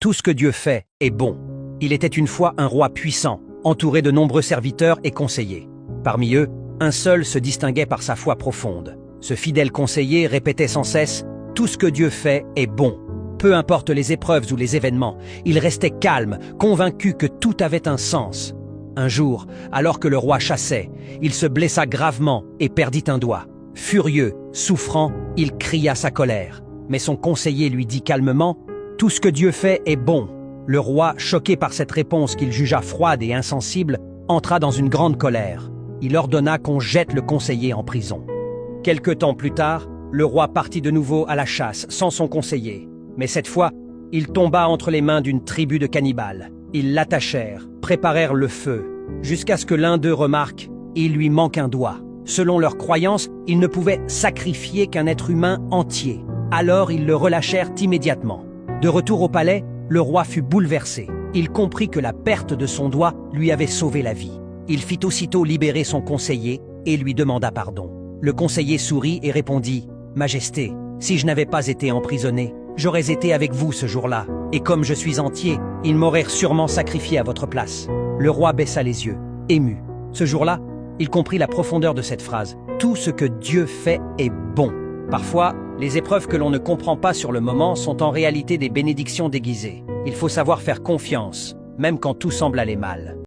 Tout ce que Dieu fait est bon. Il était une fois un roi puissant, entouré de nombreux serviteurs et conseillers. Parmi eux, un seul se distinguait par sa foi profonde. Ce fidèle conseiller répétait sans cesse « Tout ce que Dieu fait est bon ». Peu importe les épreuves ou les événements, il restait calme, convaincu que tout avait un sens. Un jour, alors que le roi chassait, il se blessa gravement et perdit un doigt. Furieux, souffrant, il cria sa colère. Mais son conseiller lui dit calmement « Tout ce que Dieu fait est bon ». Le roi, choqué par cette réponse qu'il jugea froide et insensible, entra dans une grande colère. Il ordonna qu'on jette le conseiller en prison. Quelque temps plus tard, le roi partit de nouveau à la chasse sans son conseiller. Mais cette fois, il tomba entre les mains d'une tribu de cannibales. Ils l'attachèrent, préparèrent le feu, jusqu'à ce que l'un d'eux remarque « Il lui manque un doigt ». Selon leurs croyances, ils ne pouvaient sacrifier qu'un être humain entier. Alors ils le relâchèrent immédiatement. De retour au palais, le roi fut bouleversé. Il comprit que la perte de son doigt lui avait sauvé la vie. Il fit aussitôt libérer son conseiller et lui demanda pardon. Le conseiller sourit et répondit « Majesté, si je n'avais pas été emprisonné, j'aurais été avec vous ce jour-là, et comme je suis entier, ils m'auraient sûrement sacrifié à votre place. » Le roi baissa les yeux, ému. Ce jour-là, il comprit la profondeur de cette phrase. Tout ce que Dieu fait est bon. Parfois, les épreuves que l'on ne comprend pas sur le moment sont en réalité des bénédictions déguisées. Il faut savoir faire confiance, même quand tout semble aller mal.